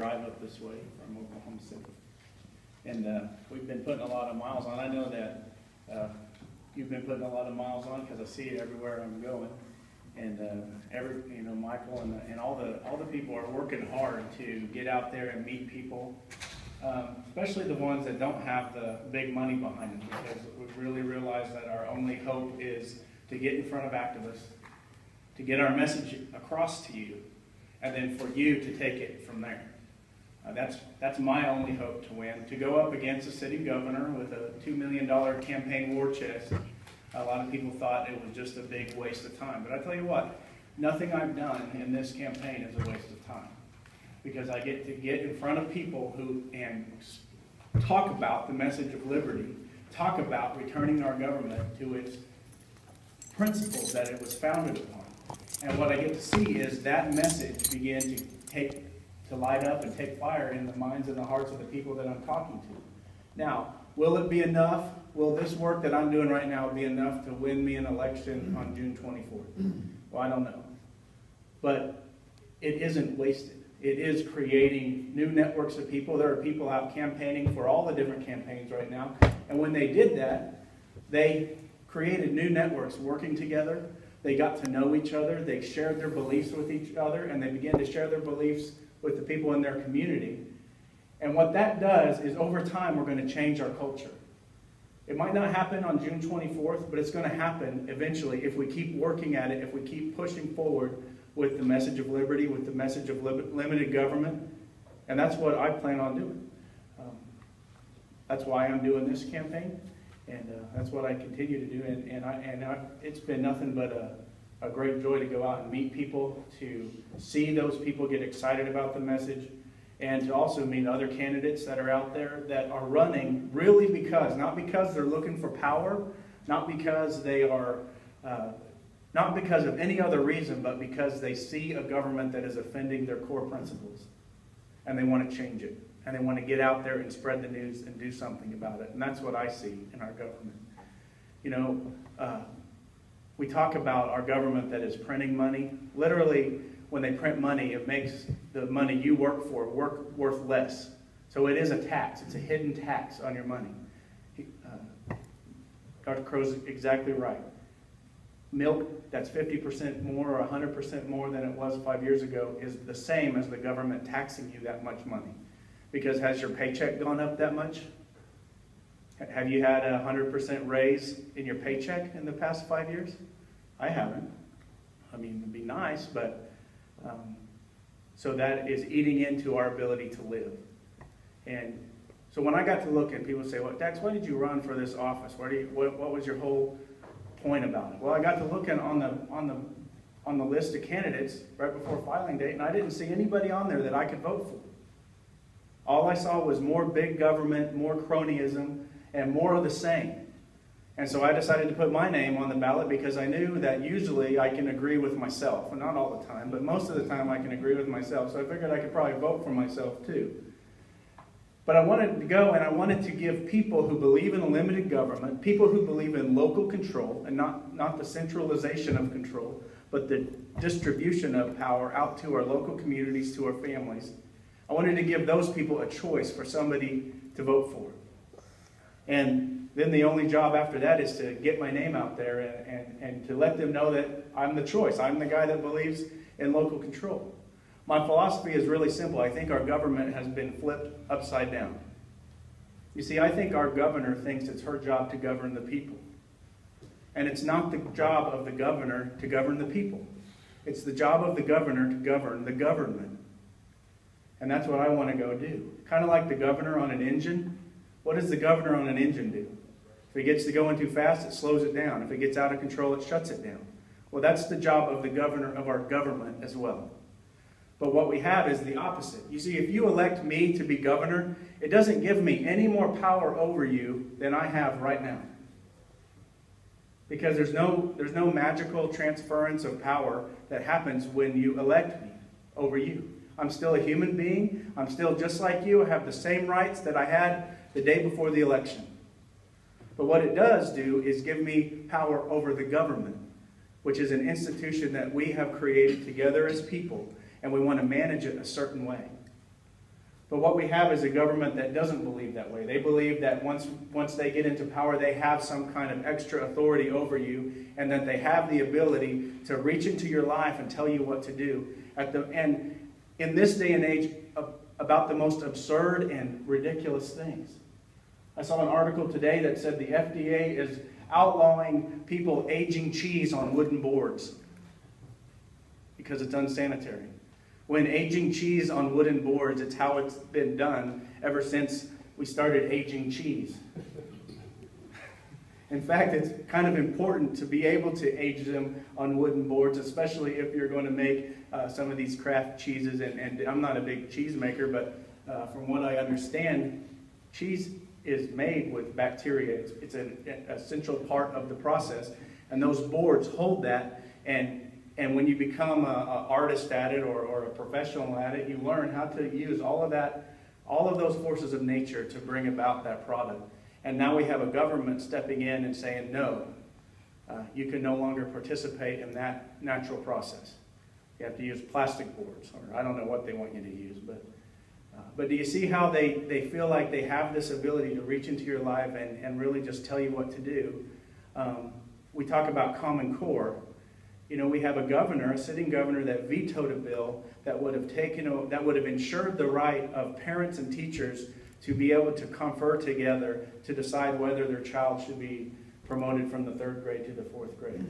Drive up this way from Oklahoma City. And we've been putting a lot of miles on. I know that you've been putting a lot of miles on because I see it everywhere I'm going. And Michael and all the people are working hard to get out there and meet people, especially the ones that don't have the big money behind them, because we really realize that our only hope is to get in front of activists, to get our message across to you, and then for you to take it from there. That's my only hope to win. To go up against a city governor with a $2 million campaign war chest, a lot of people thought it was just a big waste of time. But I tell you what, nothing I've done in this campaign is a waste of time. Because I get to get in front of people and talk about the message of liberty, talk about returning our government to its principles that it was founded upon. And what I get to see is that message begin to light up and take fire in the minds and the hearts of the people that I'm talking to. Now, will it be enough? Will this work that I'm doing right now be enough to win me an election on June 24th? Well, I don't know. But it isn't wasted. It is creating new networks of people. There are people out campaigning for all the different campaigns right now. And when they did that, they created new networks working together. They got to know each other. They shared their beliefs with each other, and they began to share their beliefs with the people in their community. And what that does is over time we're going to change our culture. It might not happen on June 24th, but it's going to happen eventually if we keep working at it, if we keep pushing forward with the message of liberty, with the message of limited government. And that's what I plan on doing. That's why I'm doing this campaign, and that's what I continue to do. It's been nothing but a great joy to go out and meet people, to see those people get excited about the message, and to also meet other candidates that are out there that are running really not because they're looking for power, not because they are, not because of any other reason, but because they see a government that is offending their core principles, and they want to change it, and they want to get out there and spread the news and do something about it. And that's what I see in our government. You know, we talk about our government that is printing money. Literally, when they print money, it makes the money you work for worth less. So it is a tax. It's a hidden tax on your money. Dr. Crow's exactly right. Milk that's 50% more or 100% more than it was 5 years ago is the same as the government taxing you that much money. Because has your paycheck gone up that much? Have you had a 100% raise in your paycheck in the past 5 years? I haven't. I mean, it'd be nice, but so that is eating into our ability to live. And so when I got to look and people say, well, Dax, why did you run for this office? What was your whole point about it? Well, I got to looking on the list of candidates right before filing date, and I didn't see anybody on there that I could vote for. All I saw was more big government, more cronyism, and more of the same. And so I decided to put my name on the ballot because I knew that usually I can agree with myself. Well, not all the time, but most of the time I can agree with myself. So I figured I could probably vote for myself too. But I wanted to go and I wanted to give people who believe in limited government, people who believe in local control, and not the centralization of control, but the distribution of power out to our local communities, to our families. I wanted to give those people a choice for somebody to vote for. And then the only job after that is to get my name out there and to let them know that I'm the choice. I'm the guy that believes in local control. My philosophy is really simple. I think our government has been flipped upside down. You see, I think our governor thinks it's her job to govern the people. And it's not the job of the governor to govern the people. It's the job of the governor to govern the government. And that's what I want to go do. Kind of like the governor on an engine. What does the governor on an engine do? If it gets to going too fast, it slows it down. If it gets out of control, it shuts it down. Well, that's the job of the governor of our government as well. But what we have is the opposite. You see, if you elect me to be governor, it doesn't give me any more power over you than I have right now. Because there's no magical transference of power that happens when you elect me over you. I'm still a human being. I'm still just like you. I have the same rights that I had the day before the election. But what it does do is give me power over the government, which is an institution that we have created together as people, and we want to manage it a certain way. But what we have is a government that doesn't believe that way. They believe that once they get into power, they have some kind of extra authority over you, and that they have the ability to reach into your life and tell you what to do. And in this day and age, about the most absurd and ridiculous things. I saw an article today that said the FDA is outlawing people aging cheese on wooden boards because it's unsanitary. When aging cheese on wooden boards, it's how it's been done ever since we started aging cheese. In fact, it's kind of important to be able to age them on wooden boards, especially if you're going to make some of these craft cheeses. And I'm not a big cheese maker, but from what I understand, cheese is made with bacteria. It's an essential part of the process. And those boards hold that. And when you become an artist at it or a professional at it, you learn how to use all of that, all of those forces of nature to bring about that product. And now we have a government stepping in and saying, no, you can no longer participate in that natural process. You have to use plastic boards, or I don't know what they want you to use. But do you see how they feel like they have this ability to reach into your life and really just tell you what to do? We talk about Common Core. You know, we have a governor, a sitting governor, that vetoed a bill that would have ensured the right of parents and teachers to be able to confer together to decide whether their child should be promoted from the 3rd grade to the 4th grade.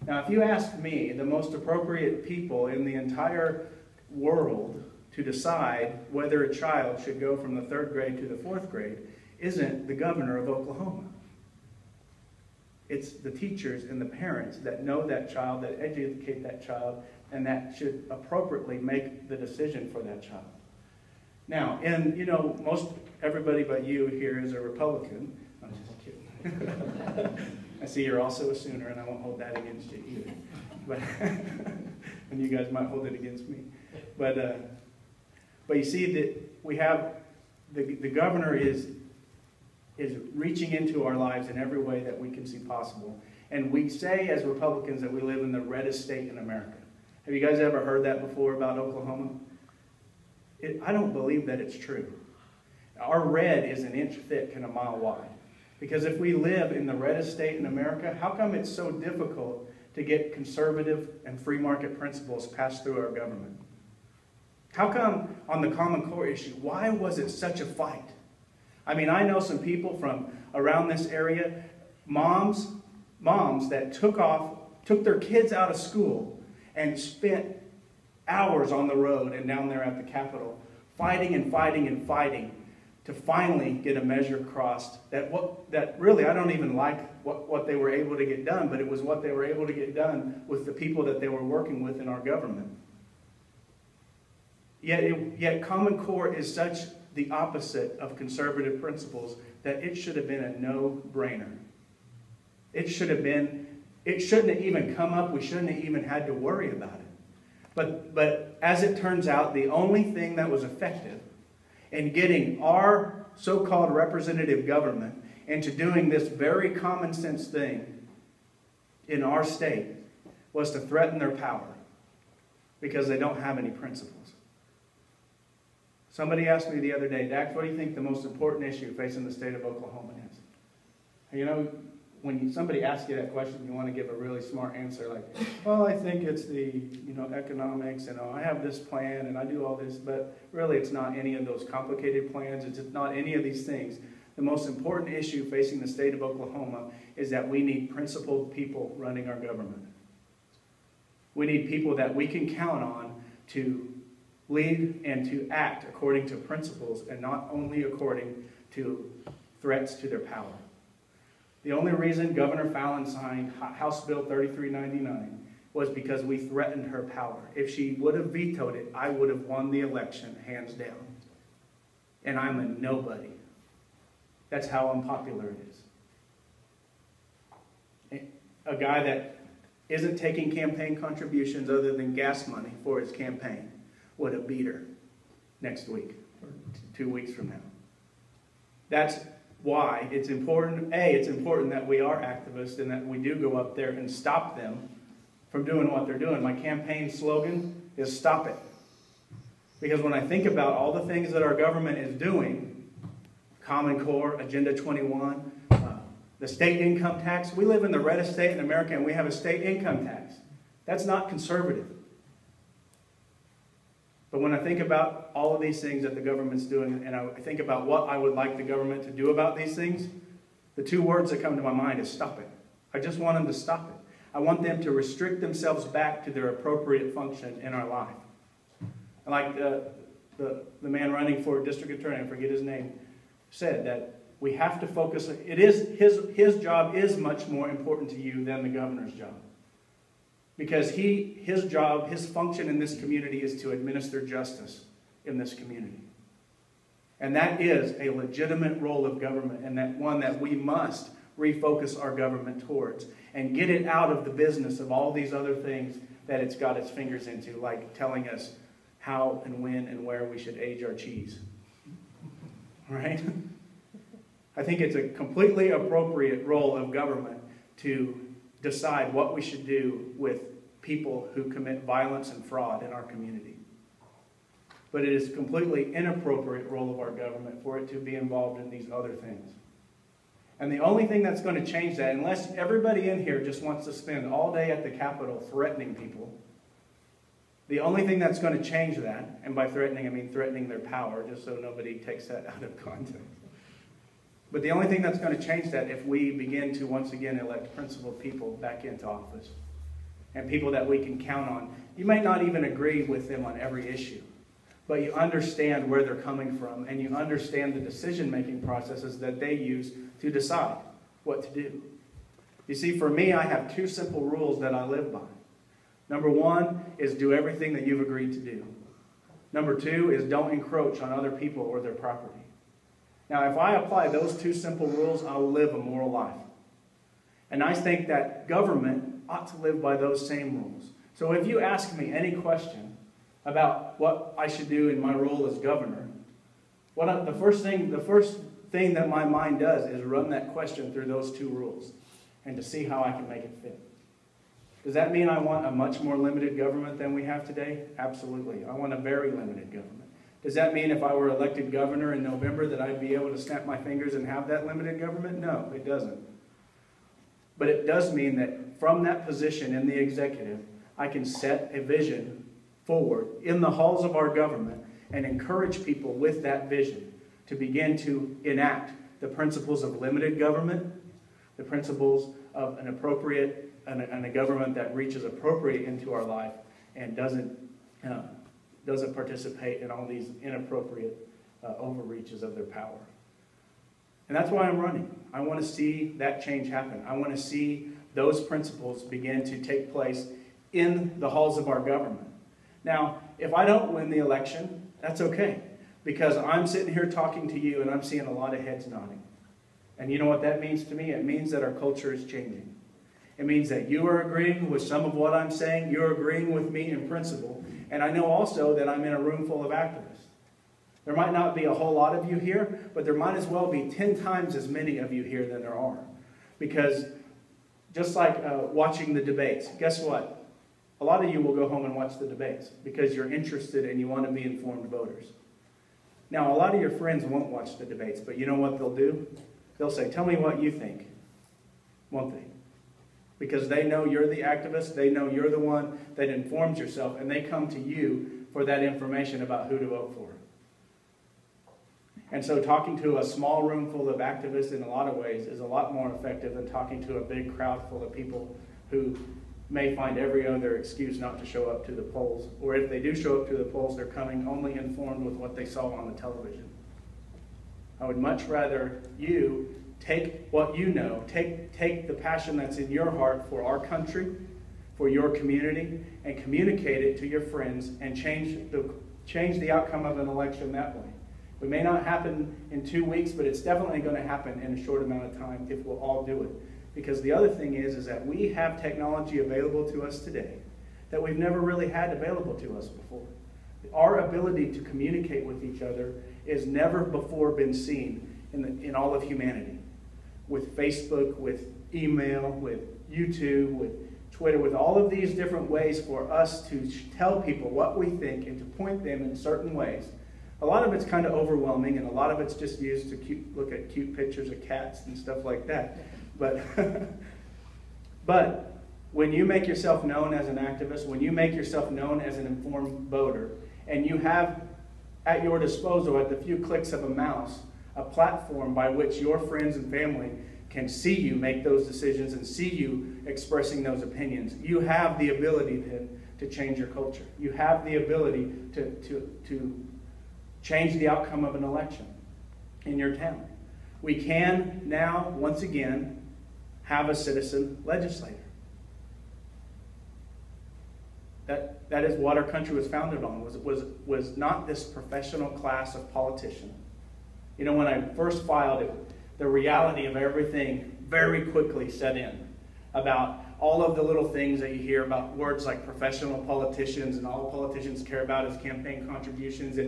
Now, if you ask me, the most appropriate people in the entire world to decide whether a child should go from the 3rd grade to the 4th grade isn't the governor of Oklahoma. It's the teachers and the parents that know that child, that educate that child, and that should appropriately make the decision for that child. Now, and you know, everybody but you here is a Republican. I'm just kidding. I see you're also a Sooner, and I won't hold that against you either. But and you guys might hold it against me. But you see that we have the governor is reaching into our lives in every way that we can see possible. And we say as Republicans that we live in the reddest state in America. Have you guys ever heard that before about Oklahoma? I don't believe that it's true. Our red is an inch thick and a mile wide. Because if we live in the reddest state in America, how come it's so difficult to get conservative and free market principles passed through our government? How come on the Common Core issue, why was it such a fight? I mean, I know some people from around this area, moms that took their kids out of school and spent hours on the road and down there at the Capitol, fighting and fighting and fighting to finally get a measure crossed that really I don't even like what they were able to get done, but it was what they were able to get done with the people that they were working with in our government. Yet Common Core is such the opposite of conservative principles that it should have been a no-brainer. It shouldn't have even come up. We shouldn't have even had to worry about it. But as it turns out, the only thing that was effective in getting our so-called representative government into doing this very common sense thing in our state was to threaten their power because they don't have any principles. Somebody asked me the other day, Dax, what do you think the most important issue facing the state of Oklahoma is? You know, when somebody asks you that question, you want to give a really smart answer like, well, I think it's the, economics, and I have this plan and I do all this, but really it's not any of those complicated plans. It's not any of these things. The most important issue facing the state of Oklahoma is that we need principled people running our government. We need people that we can count on to lead and to act according to principles and not only according to threats to their power. The only reason Governor Fallon signed House Bill 3399 was because we threatened her power. If she would have vetoed it, I would have won the election hands down. And I'm a nobody. That's how unpopular it is. A guy that isn't taking campaign contributions other than gas money for his campaign would have beat her next week or 2 weeks from now. That's why it's important, it's important that we are activists and that we do go up there and stop them from doing what they're doing. My campaign slogan is stop it. Because when I think about all the things that our government is doing, Common Core, Agenda 21, the state income tax, we live in the reddest state in America and we have a state income tax. That's not conservative. But when I think about all of these things that the government's doing, and I think about what I would like the government to do about these things, the two words that come to my mind is stop it. I just want them to stop it. I want them to restrict themselves back to their appropriate function in our life. Like the man running for district attorney, I forget his name, said that we have to focus. It is his job is much more important to you than the governor's job. Because his job, his function in this community is to administer justice in this community. And that is a legitimate role of government, and that one that we must refocus our government towards and get it out of the business of all these other things that it's got its fingers into, like telling us how and when and where we should age our cheese. Right? I think it's a completely appropriate role of government to decide what we should do with people who commit violence and fraud in our community. But it is a completely inappropriate role of our government for it to be involved in these other things. And the only thing that's going to change that, unless everybody in here just wants to spend all day at the Capitol threatening people, the only thing that's going to change that, and by threatening I mean threatening their power, just so nobody takes that out of context. But the only thing that's going to change that if we begin to once again elect principled people back into office, and people that we can count on. You might not even agree with them on every issue, but you understand where they're coming from, and you understand the decision-making processes that they use to decide what to do. You see, for me, I have two simple rules that I live by. Number one is do everything that you've agreed to do. Number two is don't encroach on other people or their property. Now, if I apply those two simple rules, I will live a moral life. And I think that government ought to live by those same rules. So if you ask me any question about what I should do in my role as governor, the first thing that my mind does is run that question through those two rules and to see how I can make it fit. Does that mean I want a much more limited government than we have today? Absolutely. I want a very limited government. Does that mean if I were elected governor in November that I'd be able to snap my fingers and have that limited government? No, it doesn't. But it does mean that from that position in the executive, I can set a vision forward in the halls of our government and encourage people with that vision to begin to enact the principles of limited government, the principles of an appropriate and a government that reaches appropriate into our life and doesn't participate in all these inappropriate overreaches of their power. And that's why I'm running. I want to see that change happen. I want to see those principles begin to take place in the halls of our government. Now, if I don't win the election, that's okay, because I'm sitting here talking to you and I'm seeing a lot of heads nodding. And you know what that means to me? It means that our culture is changing. It means that you are agreeing with some of what I'm saying. You're agreeing with me in principle. And I know also that I'm in a room full of activists. There might not be a whole lot of you here, but there might as well be 10 times as many of you here than there are. Because just like watching the debates, guess what? A lot of you will go home and watch the debates because you're interested and you want to be informed voters. Now, a lot of your friends won't watch the debates, but you know what they'll do? They'll say, tell me what you think, won't they? Because they know you're the activist, they know you're the one that informs yourself, and they come to you for that information about who to vote for. And so talking to a small room full of activists in a lot of ways is a lot more effective than talking to a big crowd full of people who may find every other excuse not to show up to the polls. Or if they do show up to the polls, they're coming only informed with what they saw on the television. I would much rather you take what you know, take the passion that's in your heart for our country, for your community, and communicate it to your friends and change the outcome of an election that way. It may not happen in 2 weeks, but it's definitely going to happen in a short amount of time if we'll all do it. Because the other thing is that we have technology available to us today that we've never really had available to us before. Our ability to communicate with each other is never before been seen in all of humanity. With Facebook, with email, with YouTube, with Twitter, with all of these different ways for us to tell people what we think and to point them in certain ways, a lot of it's kind of overwhelming, and a lot of it's just used to look at cute pictures of cats and stuff like that. But, but when you make yourself known as an activist, when you make yourself known as an informed voter, and you have at your disposal, at the few clicks of a mouse, a platform by which your friends and family can see you make those decisions and see you expressing those opinions, you have the ability to change your culture. You have the ability to change the outcome of an election in your town. We can now, once again, have a citizen legislator. That is what our country was founded on, was not this professional class of politician. You know, when I first filed it, the reality of everything very quickly set in about all of the little things that you hear about words like professional politicians, and all politicians care about is campaign contributions.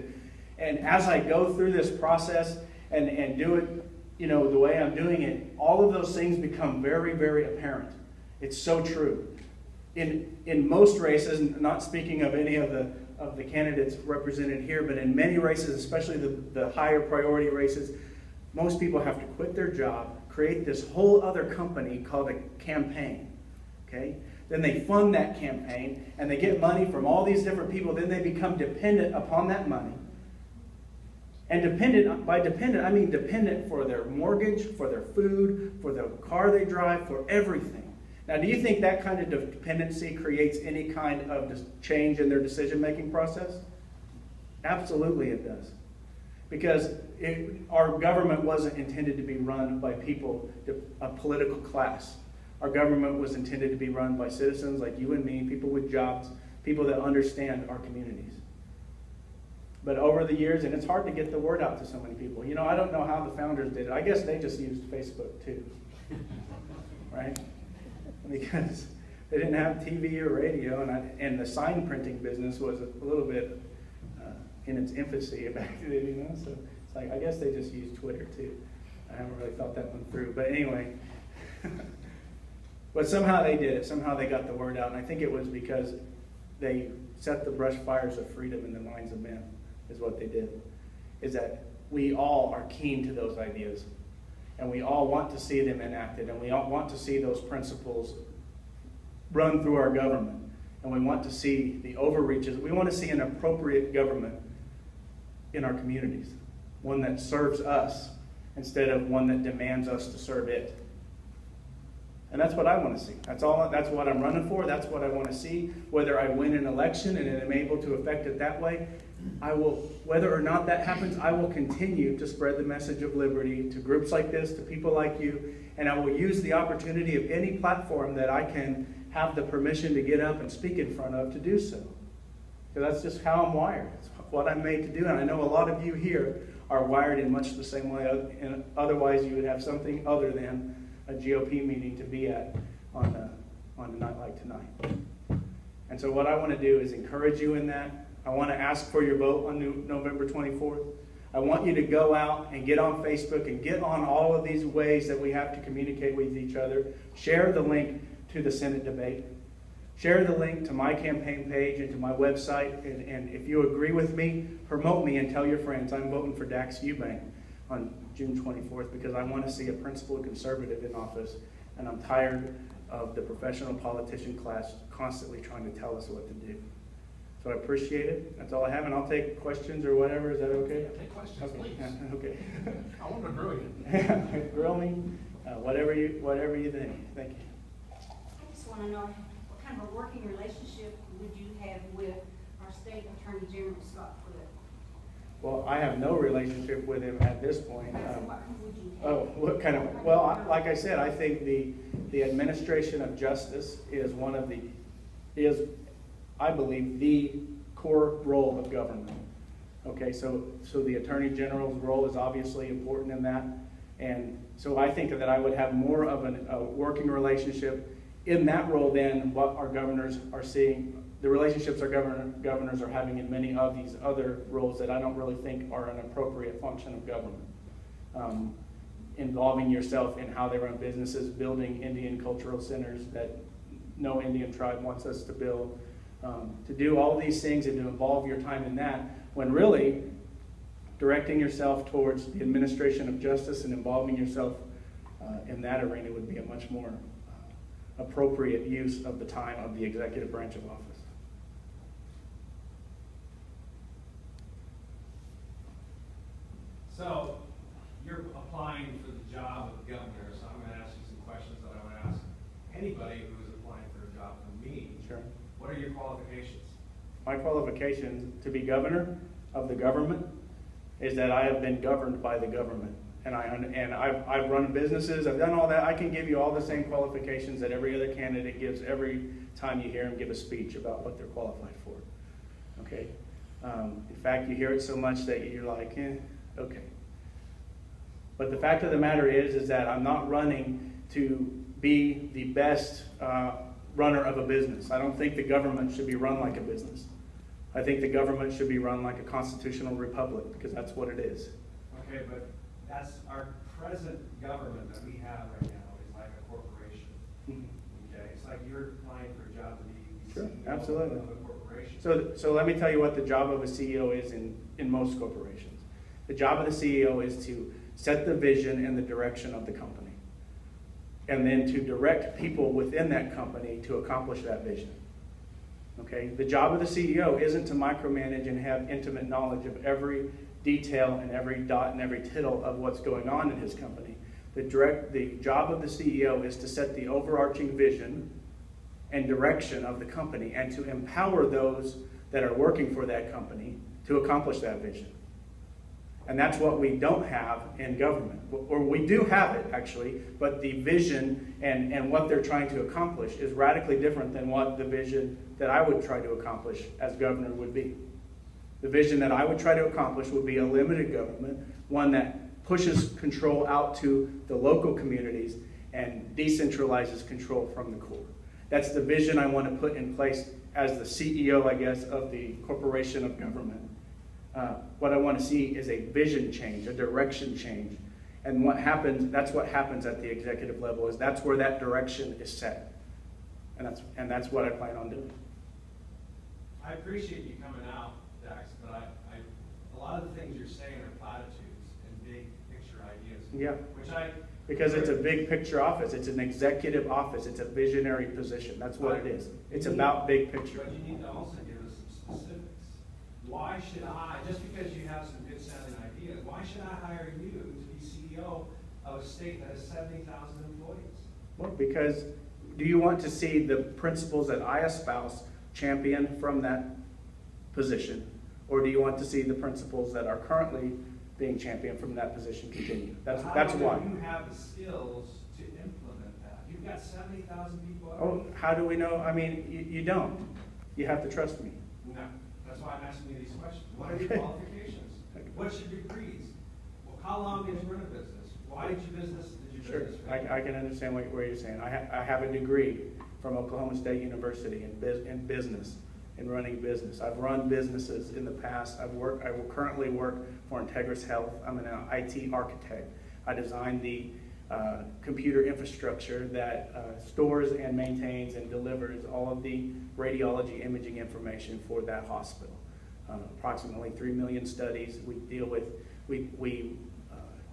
And as I go through this process and do it, you know, the way I'm doing it, all of those things become very, very apparent. It's so true. In most races, not speaking of any of the candidates represented here, but in many races, especially the higher priority races, most people have to quit their job, create this whole other company called a campaign. Okay? Then they fund that campaign, and they get money from all these different people. Then they become dependent upon that money. And by dependent, I mean dependent for their mortgage, for their food, for the car they drive, for everything. Now, do you think that kind of dependency creates any kind of change in their decision-making process? Absolutely it does. Because our government wasn't intended to be run by people, a political class. Our government was intended to be run by citizens like you and me, people with jobs, people that understand our communities. But over the years, and it's hard to get the word out to so many people. You know, I don't know how the founders did it. I guess they just used Facebook too, right? Because they didn't have TV or radio, and the sign printing business was a little bit in its infancy back then, you know. So it's like, I guess they just used Twitter too. I haven't really thought that one through, but anyway. But somehow they did it. Somehow they got the word out, and I think it was because they set the brush fires of freedom in the minds of men. Is what they did. Is that we all are keen to those ideas. And we all want to see them enacted, and we all want to see those principles run through our government. And we want to see the overreaches. We want to see an appropriate government in our communities. One that serves us instead of one that demands us to serve it. And that's what I want to see. That's what I'm running for. That's what I want to see. Whether I win an election and am able to affect it that way, I will, whether or not that happens, I will continue to spread the message of liberty to groups like this, to people like you, and I will use the opportunity of any platform that I can have the permission to get up and speak in front of to do so. Because that's just how I'm wired. It's what I'm made to do, and I know a lot of you here are wired in much the same way, and otherwise you would have something other than a GOP meeting to be at on a night like tonight. And so what I want to do is encourage you in that. I want to ask for your vote on November 24th. I want you to go out and get on Facebook and get on all of these ways that we have to communicate with each other. Share the link to the Senate debate. Share the link to my campaign page and to my website. And if you agree with me, promote me and tell your friends I'm voting for Dax Ewbank on June 24th because I want to see a principled conservative in office. And I'm tired of the professional politician class constantly trying to tell us what to do. So I appreciate it. That's all I have, and I'll take questions or whatever. Is that okay? Yeah, take questions, okay. please. Okay. I want to grill you. Grill me, whatever you think. Thank you. I just want to know what kind of a working relationship would you have with our state attorney general, Scott Pruitt? Well, I have no relationship with him at this point. What would you have? Oh, what kind of? Well, like I said, I think the administration of justice is I believe, the core role of government. Okay, so the Attorney General's role is obviously important in that. And so I think that I would have more of a working relationship in that role than what our governors are seeing, the relationships our governors are having in many of these other roles that I don't really think are an appropriate function of government. Involving yourself in how they run businesses, building Indian cultural centers that no Indian tribe wants us to build, to do all these things and to involve your time in that, when really directing yourself towards the administration of justice and involving yourself in that arena would be a much more appropriate use of the time of the executive branch of office. So, you're applying for the job of governor, so I'm going to ask you some questions that I would ask anybody who is applying for a job from me. Sure. What are your qualifications? My qualifications to be governor of the government is that I have been governed by the government. And I've run businesses, I've done all that. I can give you all the same qualifications that every other candidate gives every time you hear them give a speech about what they're qualified for. Okay? In fact, you hear it so much that you're like, okay. But the fact of the matter is that I'm not running to be the best runner of a business. I don't think the government should be run like a business. I think the government should be run like a constitutional republic, because that's what it is. Okay, but that's our present government that we have right now is like a corporation. Okay, it's like you're applying for a job to be Sure, CEO absolutely. of a corporation. So let me tell you what the job of a CEO is in most corporations. The job of the CEO is to set the vision and the direction of the company, and then to direct people within that company to accomplish that vision. Okay? The job of the CEO isn't to micromanage and have intimate knowledge of every detail and every dot and every tittle of what's going on in his company. The job of the CEO is to set the overarching vision and direction of the company and to empower those that are working for that company to accomplish that vision. And that's what we don't have in government. Or we do have it, actually, but the vision and what they're trying to accomplish is radically different than what the vision that I would try to accomplish as governor would be. The vision that I would try to accomplish would be a limited government, one that pushes control out to the local communities and decentralizes control from the core. That's the vision I want to put in place as the CEO, I guess, of the corporation of government. What I want to see is a vision change, a direction change. And that's what happens at the executive level, is that's where that direction is set. And that's what I plan on doing. I appreciate you coming out, Dax, but a lot of the things you're saying are platitudes and big picture ideas. Yeah. Because it's a big picture office. It's an executive office. It's a visionary position. That's what it is. It's about big picture. But you need to also give us some specifics. Why should I, just because you have some good sounding ideas, why should I hire you to be CEO of a state that has 70,000 employees? Well, because do you want to see the principles that I espouse championed from that position? Or do you want to see the principles that are currently being championed from that position continue? That's why. You have the skills to implement that. You've got 70,000 people. Oh, how do we know? I mean, you don't. You have to trust me. No, that's why I'm asking you these questions. What are your qualifications? What's your degrees? Well, how long did you run a business? Why did you business? Sure, I can understand what you're saying. I have a degree from Oklahoma State University in business, in running business. I've run businesses in the past. I will currently work for Integris Health. I'm an IT architect. I designed the computer infrastructure that stores and maintains and delivers all of the radiology imaging information for that hospital. Approximately 3 million studies. We deal with, we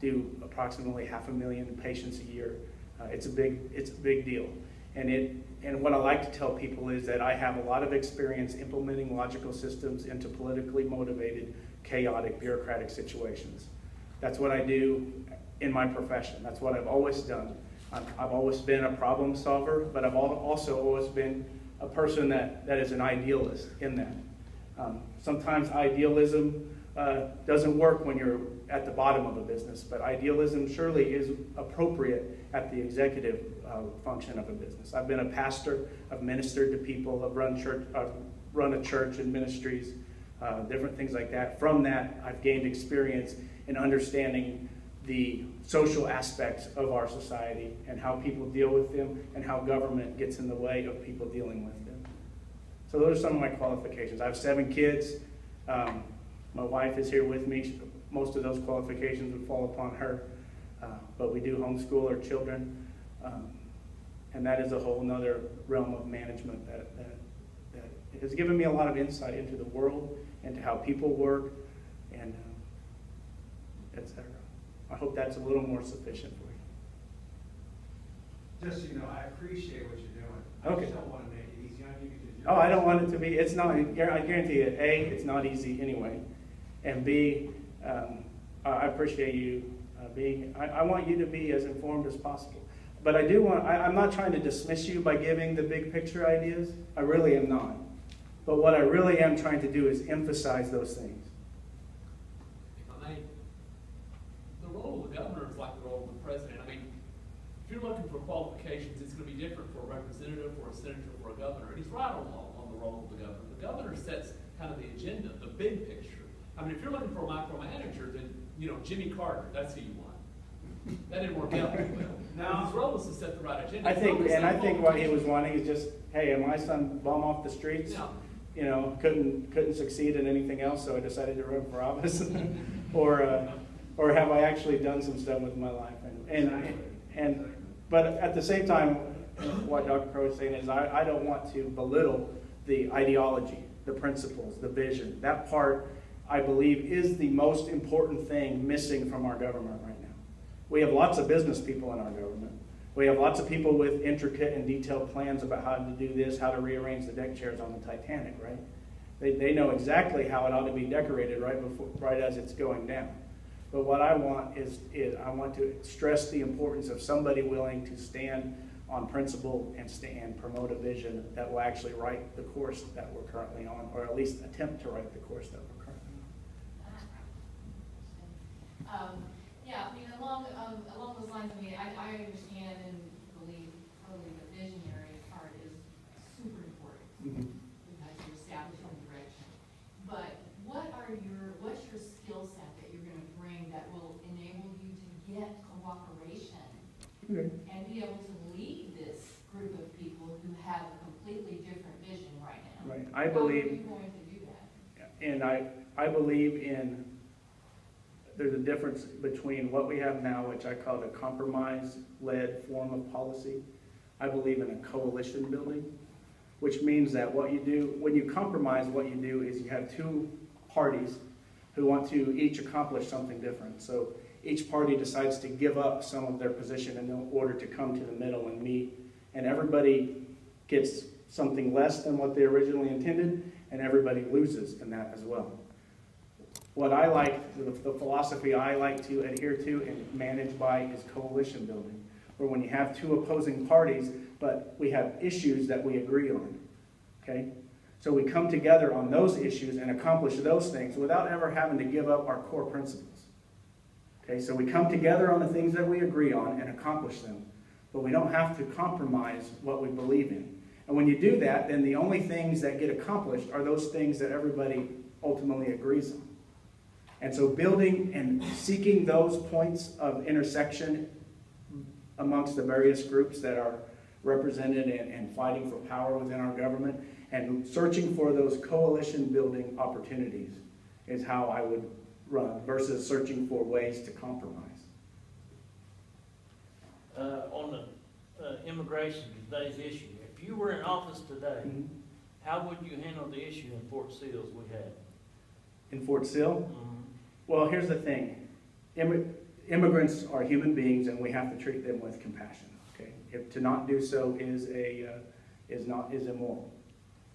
do approximately 500,000 patients a year. It's a big deal. And what I like to tell people is that I have a lot of experience implementing logical systems into politically motivated, chaotic, bureaucratic situations. That's what I do in my profession. That's what I've always done. I've always been a problem solver, but I've also always been a person that is an idealist in that. Sometimes idealism doesn't work when you're at the bottom of a business, but idealism surely is appropriate at the executive function of a business. I've been a pastor, I've ministered to people, I've run a church and ministries, different things like that. From that, I've gained experience in understanding the social aspects of our society and how people deal with them and how government gets in the way of people dealing with them. So those are some of my qualifications. I have 7 kids. My wife is here with me. Most of those qualifications would fall upon her, but we do homeschool our children. And that is a whole nother realm of management that has given me a lot of insight into the world, into how people work, and et cetera. I hope that's a little more sufficient for you. Just so you know, I appreciate what you're doing. I Okay. just don't want to make it easy on you because you're. Oh, I don't want it to be, it's not, I guarantee you, A, it's not easy anyway, and B, I appreciate you I want you to be as informed as possible. But I do want, I'm not trying to dismiss you by giving the big picture ideas. I really am not. But what I really am trying to do is emphasize those things. If I may, the role of the governor is like the role of the president. I mean, if you're looking for qualifications, it's going to be different for a representative, for a senator, for a governor. And he's right on the role of the governor. The governor sets kind of the agenda, the big picture. I mean, if you're looking for a micromanager, then, Jimmy Carter, that's who you want. That didn't work out very well. No. His role is to set the right agenda. I think what he was wanting is just, hey, my son bum off the streets. Yeah. Couldn't succeed in anything else, so I decided to run for office. or have I actually done some stuff with my life? But at the same time, what Dr. Crow is saying is I don't want to belittle the ideology, the principles, the vision. That part, I believe, is the most important thing missing from our government right now. We have lots of business people in our government. We have lots of people with intricate and detailed plans about how to do this, how to rearrange the deck chairs on the Titanic, right? They know exactly how it ought to be decorated right as it's going down. But what I want is I want to stress the importance of somebody willing to stand on principle and promote a vision that will actually write the course that we're currently on, or at least attempt to write the course that we're currently on. Yeah, I mean, along those lines, I mean, I understand and believe totally the visionary part is super important. Mm-hmm. Because you're establishing direction. But what's your skill set that you're going to bring that will enable you to get cooperation and be able to lead this group of people who have a completely different vision right now? Right. How are you going to do that? And I believe in, there's a difference between what we have now, which I call the compromise-led form of policy. I believe in a coalition building, which means that what you do, when you compromise, what you do is you have two parties who want to each accomplish something different. So each party decides to give up some of their position in order to come to the middle and meet, and everybody gets something less than what they originally intended, and everybody loses in that as well. What I like, the philosophy I like to adhere to and manage by is coalition building, where when you have two opposing parties, but we have issues that we agree on, okay? So we come together on those issues and accomplish those things without ever having to give up our core principles. Okay, so we come together on the things that we agree on and accomplish them, but we don't have to compromise what we believe in. And when you do that, then the only things that get accomplished are those things that everybody ultimately agrees on. And so building and seeking those points of intersection amongst the various groups that are represented and fighting for power within our government and searching for those coalition building opportunities is how I would run versus searching for ways to compromise. On the immigration, today's issue, if you were in office today, how would you handle the issue in Fort Sill we had? In Fort Sill? Well, here's the thing. Immigrants are human beings, and we have to treat them with compassion. Okay, to not do so is immoral.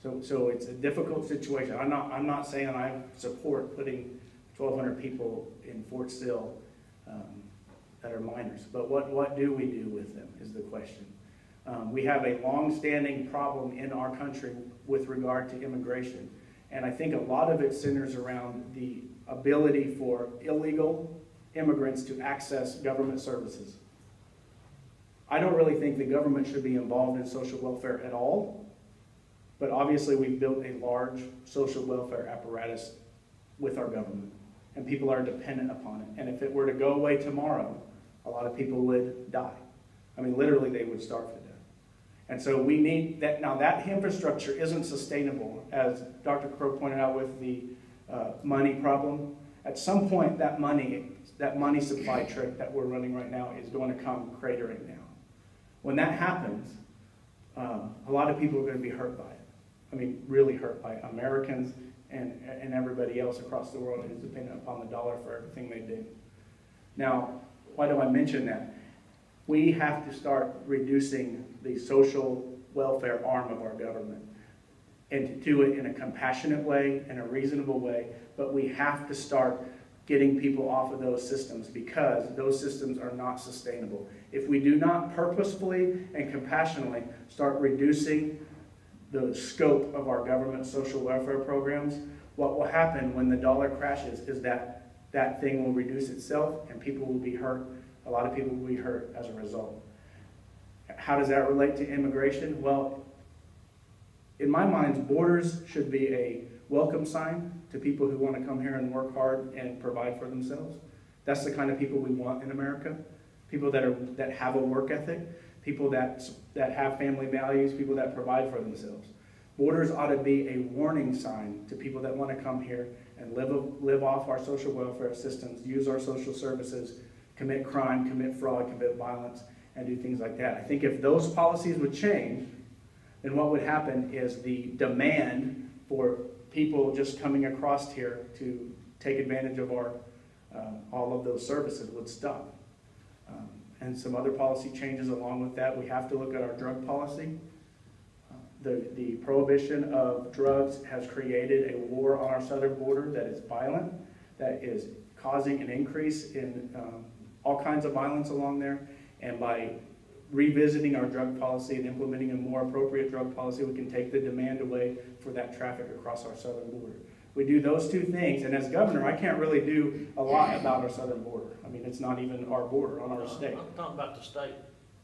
So it's a difficult situation. I'm not saying I support putting 1,200 people in Fort Sill that are minors, but what do we do with them is the question. We have a long-standing problem in our country with regard to immigration, and I think a lot of it centers around the ability for illegal immigrants to access government services. I don't really think the government should be involved in social welfare at all, but obviously we've built a large social welfare apparatus with our government, and people are dependent upon it. And if it were to go away tomorrow, a lot of people would die. I mean, literally they would starve to death. And so we need that. Now that infrastructure isn't sustainable, as Dr. Crow pointed out with the money problem. At some point, that money supply trick that we're running right now is going to come cratering down. When that happens, a lot of people are going to be hurt by it. I mean, really hurt by it. Americans and everybody else across the world who's dependent upon the dollar for everything they do. Now, why do I mention that? We have to start reducing the social welfare arm of our government, and to do it in a compassionate way, in a reasonable way, but we have to start getting people off of those systems, because those systems are not sustainable. If we do not purposefully and compassionately start reducing the scope of our government social welfare programs, what will happen when the dollar crashes is that that thing will reduce itself and people will be hurt. A lot of people will be hurt as a result. How does that relate to immigration? Well, in my mind, borders should be a welcome sign to people who want to come here and work hard and provide for themselves. That's the kind of people we want in America. People that have a work ethic, people that have family values, people that provide for themselves. Borders ought to be a warning sign to people that want to come here and live off our social welfare systems, use our social services, commit crime, commit fraud, commit violence, and do things like that. I think if those policies would change, then what would happen is the demand for people just coming across here to take advantage of our all of those services would stop. And some other policy changes along with that. We have to look at our drug policy. The prohibition of drugs has created a war on our southern border that is violent, that is causing an increase in all kinds of violence along there. And by revisiting our drug policy and implementing a more appropriate drug policy, we can take the demand away for that traffic across our southern border. We do those two things, and as governor, I can't really do a lot about our southern border. I mean, it's not even our border on our state. I'm talking about the state.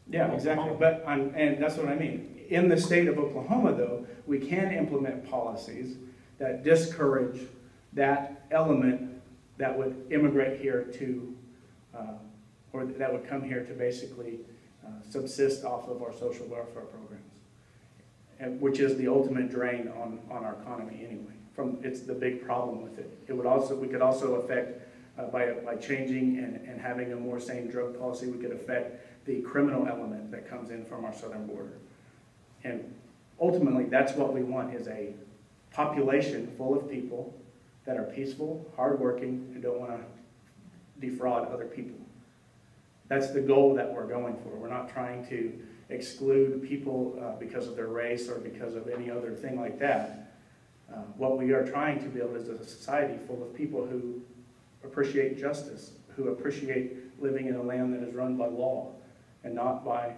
Yeah, exactly. But and that's what I mean. In the state of Oklahoma, though, we can implement policies that discourage that element that would immigrate here to, or that would come here to basically subsist off of our social welfare programs, and which is the ultimate drain on our economy anyway. It's the big problem with it. We could also affect by changing and having a more sane drug policy. We could affect the criminal element that comes in from our southern border. And ultimately, that's what we want, is a population full of people that are peaceful, hardworking, and don't want to defraud other people. That's the goal that we're going for. We're not trying to exclude people because of their race or because of any other thing like that. What we are trying to build is a society full of people who appreciate justice, who appreciate living in a land that is run by law and not by...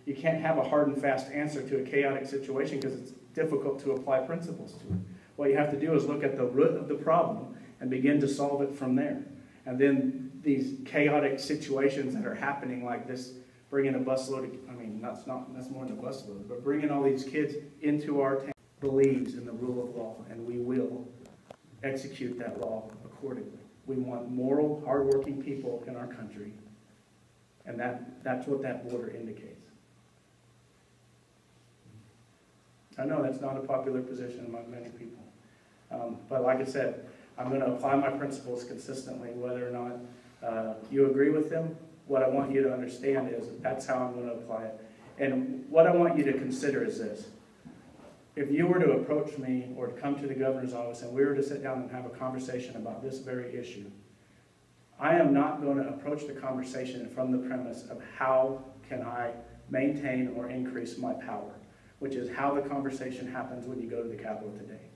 You can't have a hard and fast answer to a chaotic situation because it's difficult to apply principles to it. What you have to do is look at the root of the problem and begin to solve it from there. And then these chaotic situations that are happening like this, bringing a busload, that's more than a busload, but bringing all these kids into our town, believes in the rule of law, and we will execute that law accordingly. We want moral, hardworking people in our country, and that's what that border indicates. I know that's not a popular position among many people, but like I said, I'm going to apply my principles consistently, whether or not you agree with them. What I want you to understand is that's how I'm going to apply it. And what I want you to consider is this. If you were to approach me or to come to the governor's office and we were to sit down and have a conversation about this very issue, I am not going to approach the conversation from the premise of how can I maintain or increase my power, which is how the conversation happens when you go to the Capitol today.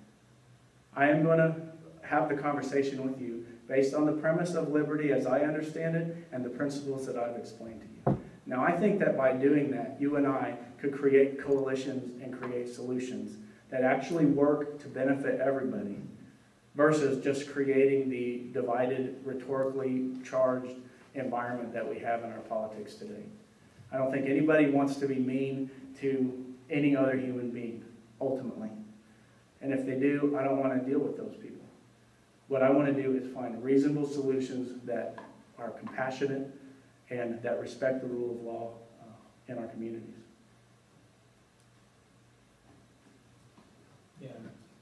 I am going to have the conversation with you based on the premise of liberty as I understand it and the principles that I've explained to you. Now, I think that by doing that, you and I could create coalitions and create solutions that actually work to benefit everybody versus just creating the divided, rhetorically charged environment that we have in our politics today. I don't think anybody wants to be mean to any other human being, ultimately. And if they do, I don't want to deal with those people. What I want to do is find reasonable solutions that are compassionate and that respect the rule of law in our communities. Yeah,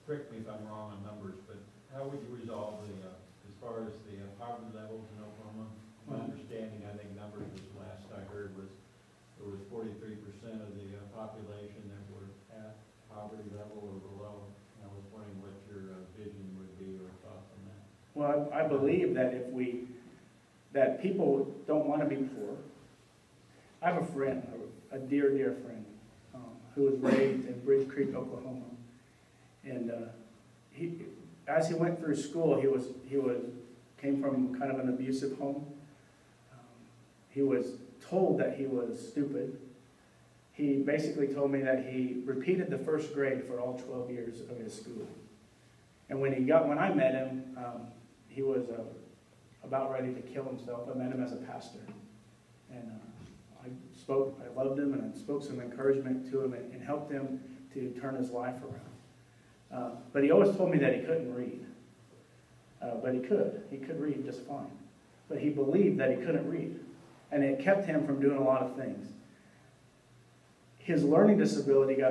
correct me if I'm wrong on numbers, but how would you resolve as far as the poverty levels in Oklahoma? My understanding, I think numbers was last I heard was there was 43% of the population that were at poverty level or below. And I was wondering what your vision would be or thoughts on that. Well, I believe that that people don't want to be poor. I have a friend, a dear, dear friend, who was raised in Bridge Creek, Oklahoma. And as he went through school, he came from kind of an abusive home. He was told that he was stupid. He basically told me that he repeated the first grade for all 12 years of his schooling. And when I met him, he was about ready to kill himself. I met him as a pastor. And I loved him, and I spoke some encouragement to him and helped him to turn his life around. But he always told me that he couldn't read. But he could read just fine. But he believed that he couldn't read. And it kept him from doing a lot of things. His learning disability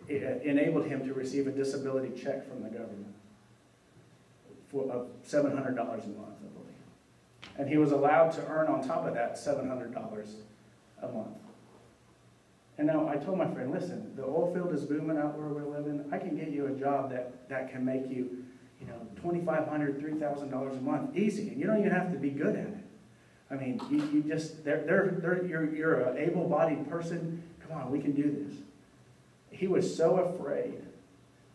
enabled him to receive a disability check from the government of $700 a month, I believe. And he was allowed to earn on top of that $700 a month. And now I told my friend, listen, the oil field is booming out where we're living. I can get you a job that can make you, $2,500, $3,000 a month, easy. And you don't even have to be good at it. I mean, you're an able-bodied person. Come on, we can do this. He was so afraid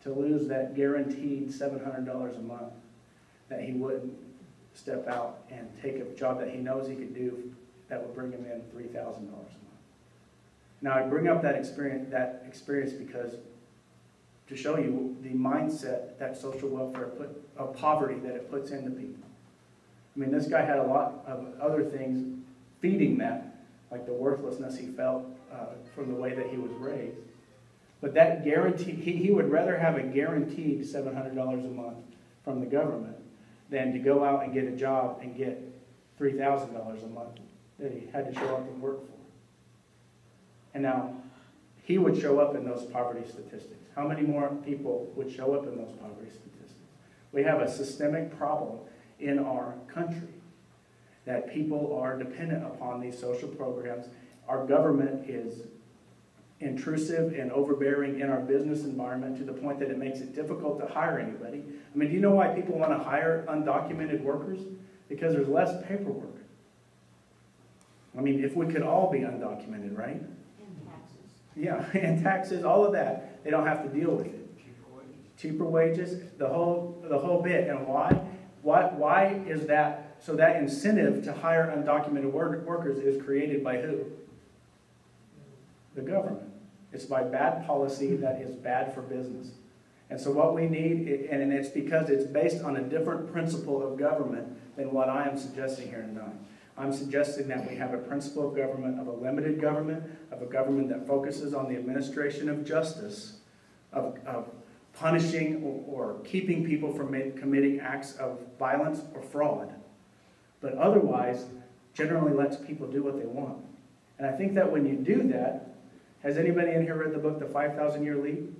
to lose that guaranteed $700 a month that he wouldn't step out and take a job that he knows he could do that would bring him in $3,000 a month. Now, I bring up that experience because to show you the mindset that social welfare of poverty that it puts into people. I mean, this guy had a lot of other things feeding that, like the worthlessness he felt from the way that he was raised. But that guarantee, he would rather have a guaranteed $700 a month from the government than to go out and get a job and get $3,000 a month that he had to show up and work for. And now, he would show up in those poverty statistics. How many more people would show up in those poverty statistics? We have a systemic problem in our country that people are dependent upon these social programs. Our government is intrusive and overbearing in our business environment to the point that it makes it difficult to hire anybody. I mean, do you know why people want to hire undocumented workers? Because there's less paperwork. I mean, if we could all be undocumented, right? And taxes. Yeah, and taxes, all of that, they don't have to deal with it. Cheaper wages, the whole bit. And why? Why is that? So that incentive to hire undocumented workers is created by who? The government. It's by bad policy that is bad for business. And so what we need, and it's because it's based on a different principle of government than what I am suggesting here tonight. I'm suggesting that we have a principle of government, of a limited government, of a government that focuses on the administration of justice, of punishing or keeping people from committing acts of violence or fraud, but otherwise generally lets people do what they want. And I think that when you do that, has anybody in here read the book, The 5,000-Year Leap?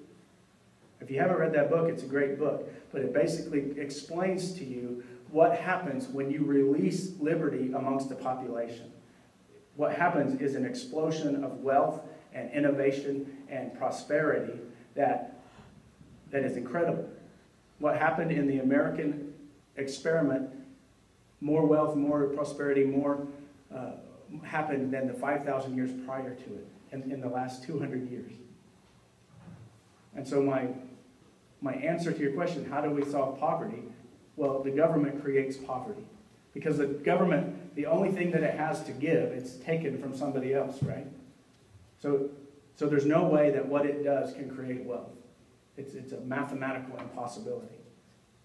If you haven't read that book, it's a great book, but it basically explains to you what happens when you release liberty amongst the population. What happens is an explosion of wealth and innovation and prosperity that is incredible. What happened in the American experiment, more wealth, more prosperity, more happened than the 5,000 years prior to it in the last 200 years. And so my answer to your question, how do we solve poverty? Well, the government creates poverty. Because the government, the only thing that it has to give, it's taken from somebody else, right? So there's no way that what it does can create wealth. It's a mathematical impossibility.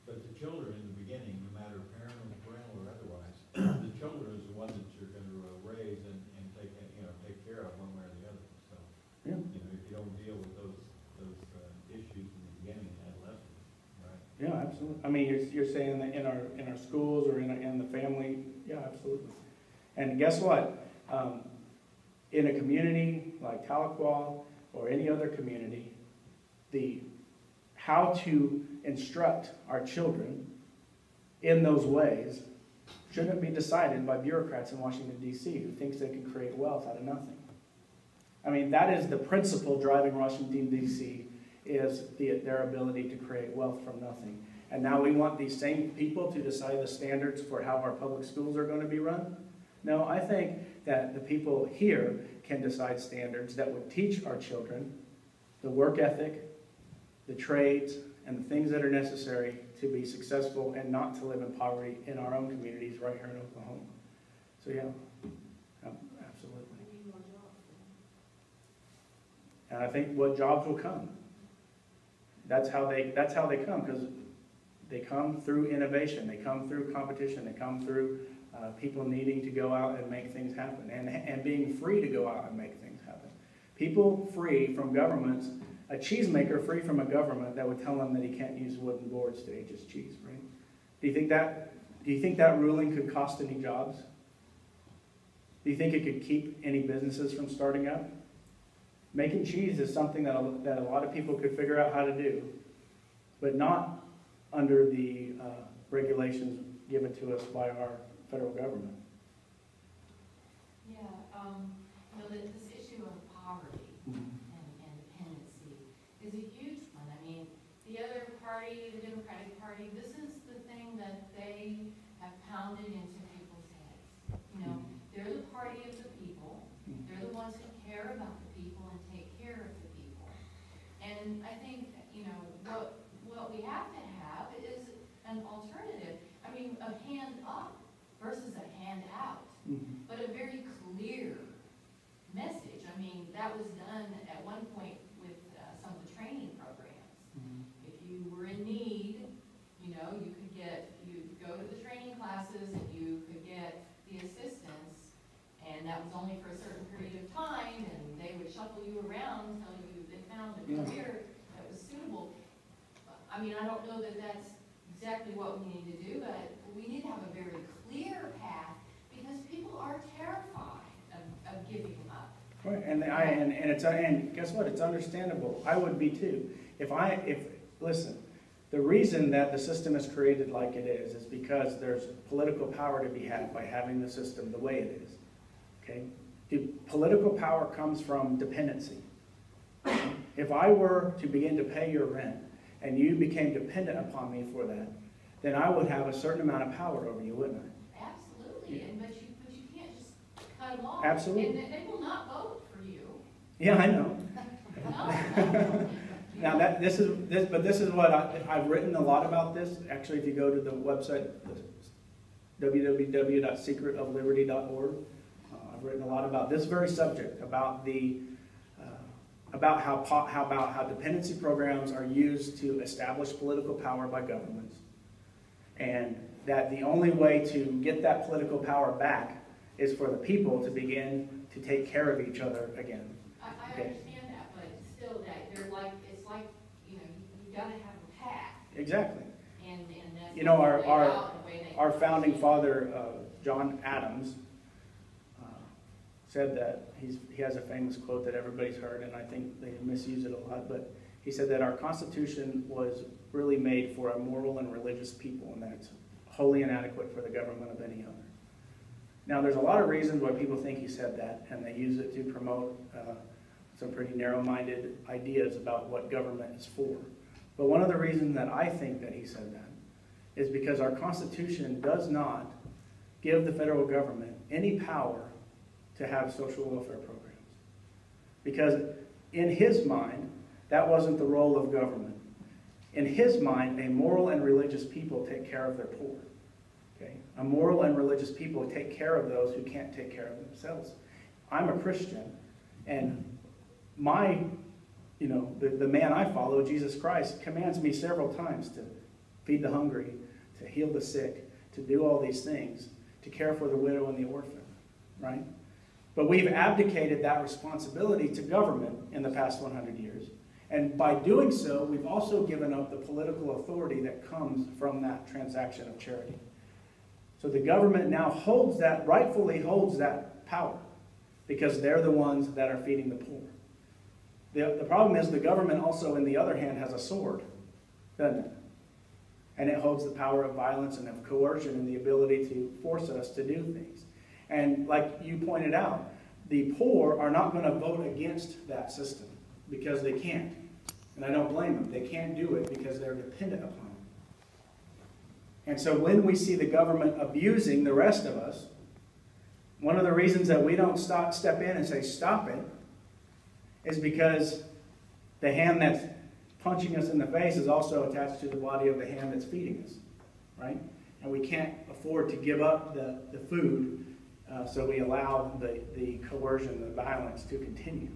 But the children in the beginning, no matter parental or otherwise, the children is the one that you're going to raise and take care of one way or the other. So, Yeah. if you don't deal with those issues in the beginning, adolescence, right? Yeah, absolutely. I mean, you're saying that in our schools or in the family, yeah, absolutely. And guess what? In a community like Tahlequah or any other community, how to instruct our children in those ways shouldn't be decided by bureaucrats in Washington, D.C. who thinks they can create wealth out of nothing. I mean, that is the principle driving Washington, D.C., is their ability to create wealth from nothing. And now we want these same people to decide the standards for how our public schools are going to be run? No, I think that the people here can decide standards that would teach our children the work ethic, the trades, and the things that are necessary to be successful and not to live in poverty in our own communities right here in Oklahoma. So yeah, absolutely. And I think what jobs will come. That's how they come, because they come through innovation, they come through competition, they come through people needing to go out and make things happen, and being free to go out and make things happen. People free from governments, a cheesemaker free from a government that would tell him that he can't use wooden boards to age his cheese, right? Do you think that ruling could cost any jobs? Do you think it could keep any businesses from starting up? Making cheese is something that a lot of people could figure out how to do, but not under the regulations given to us by our federal government. Yeah, this issue of poverty and dependency is a huge one. I mean, the other party, the Democratic Party, this is the thing that they have pounded into people's heads. You know, they're the party of the people. They're the ones who care about the people and take care of the people. And I think, you know, what we have to have is an alternative. I mean, a hand up versus a hand out, but a very clear message. I mean, that was done at one point with some of the training programs. If you were in need, you know, you'd go to the training classes and you could get the assistance, and that was only for a certain period of time, and they would shuffle you around until they found a career that was suitable. I mean, I don't know that that's exactly what we need to do, but we need to have a very clear path, because people are terrified of giving up. Right, and guess what? It's understandable. I would be too. Listen, the reason that the system is created like it is because there's political power to be had by having the system the way it is. Okay? Political power comes from dependency. If I were to begin to pay your rent and you became dependent upon me for that, then I would have a certain amount of power over you, wouldn't I? Absolutely, Yeah. but you can't just cut them off. Absolutely. And they will not vote for you. Yeah, I know. No. Now this is what I've written a lot about this. Actually, if you go to the website www.secretofliberty.org, I've written a lot about this very subject, about how dependency programs are used to establish political power by governments, and that the only way to get that political power back is for the people to begin to take care of each other again. I understand that, but still, it's like, you know, you gotta have a path. Exactly. And that's. You know, laid out in the way they- our founding father, John Adams, said that he has a famous quote that everybody's heard, and I think they misuse it a lot, but he said that our Constitution was really made for a moral and religious people, and that it's wholly inadequate for the government of any other. Now, there's a lot of reasons why people think he said that, and they use it to promote some pretty narrow-minded ideas about what government is for. But one of the reasons that I think that he said that is because our Constitution does not give the federal government any power to have social welfare programs. Because in his mind, that wasn't the role of government. In his mind, a moral and religious people take care of their poor. Okay? A moral and religious people take care of those who can't take care of themselves. I'm a Christian, and the man I follow, Jesus Christ, commands me several times to feed the hungry, to heal the sick, to do all these things, to care for the widow and the orphan, right? But we've abdicated that responsibility to government in the past 100 years. And by doing so, we've also given up the political authority that comes from that transaction of charity. So the government now rightfully holds that power, because they're the ones that are feeding the poor. The problem is the government also, on the other hand, has a sword, doesn't it? And it holds the power of violence and of coercion and the ability to force us to do things. And like you pointed out, the poor are not going to vote against that system because they can't. And I don't blame them. They can't do it because they're dependent upon it. And so when we see the government abusing the rest of us, one of the reasons that we don't step in and say, stop it, is because the hand that's punching us in the face is also attached to the body of the hand that's feeding us, right? And we can't afford to give up the food, so we allow the coercion, the violence to continue.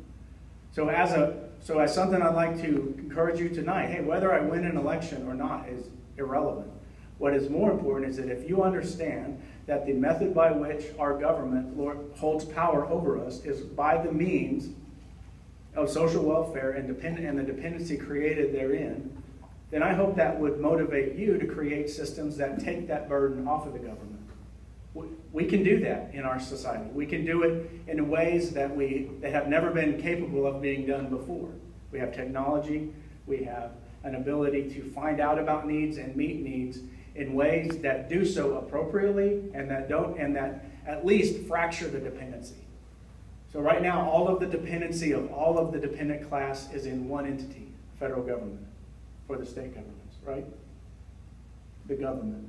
So as something I'd like to encourage you tonight, hey, whether I win an election or not is irrelevant. What is more important is that if you understand that the method by which our government holds power over us is by the means of social welfare and the dependency created therein, then I hope that would motivate you to create systems that take that burden off of the government. We can do that in our society. We can do it in ways that have never been capable of being done before. We have technology. We have an ability to find out about needs and meet needs in ways that do so appropriately and that at least fracture the dependency. So right now, all of the dependency of all of the dependent class is in one entity, federal government, for the state governments, right? The government.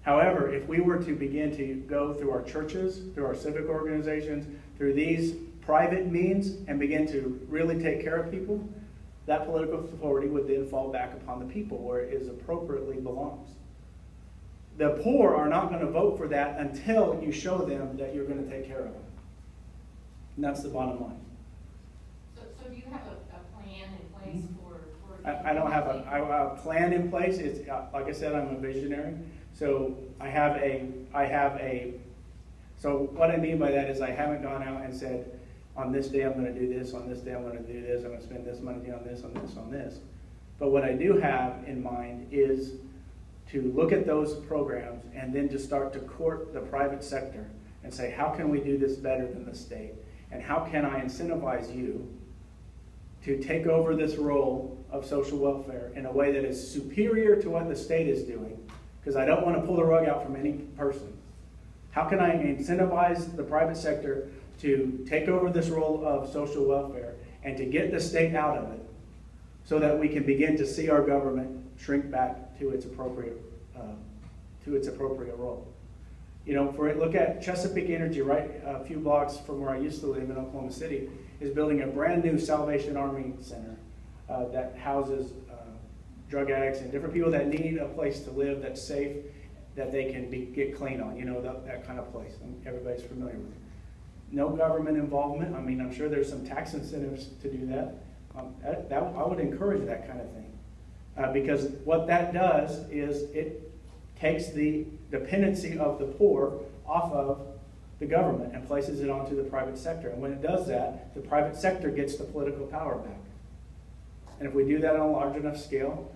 However, if we were to begin to go through our churches, through our civic organizations, through these private means and begin to really take care of people, that political authority would then fall back upon the people where it appropriately belongs. The poor are not going to vote for that until you show them that you're going to take care of them. And that's the bottom line. So do you have a plan in place for I don't have a plan in place. It's like I said, I'm a visionary. So so what I mean by that is I haven't gone out and said, on this day I'm going to do this, on this day I'm going to do this, I'm going to spend this money on this, on this, on this. But what I do have in mind is to look at those programs and then to start to court the private sector and say, how can we do this better than the state? And how can I incentivize you to take over this role of social welfare in a way that is superior to what the state is doing? Because I don't want to pull the rug out from any person. How can I incentivize the private sector to take over this role of social welfare and to get the state out of it so that we can begin to see our government shrink back to its appropriate role? You know, look at Chesapeake Energy, right a few blocks from where I used to live in Oklahoma City, is building a brand new Salvation Army Center that houses drug addicts and different people that need a place to live that's safe, that they can get clean on, you know, that kind of place. Everybody's familiar with it. No government involvement. I mean, I'm sure there's some tax incentives to do that. I would encourage that kind of thing. Because what that does is it takes the dependency of the poor off of the government and places it onto the private sector. And when it does that, the private sector gets the political power back. And if we do that on a large enough scale,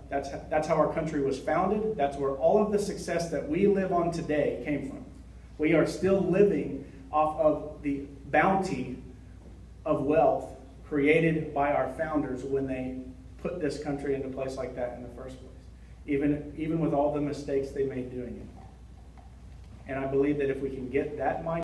that's how our country was founded. That's where all of the success that we live on today came from. We are still living off of the bounty of wealth created by our founders when they put this country into a place like that in the first place, even with all the mistakes they made doing it. And I believe that if we can get that mindset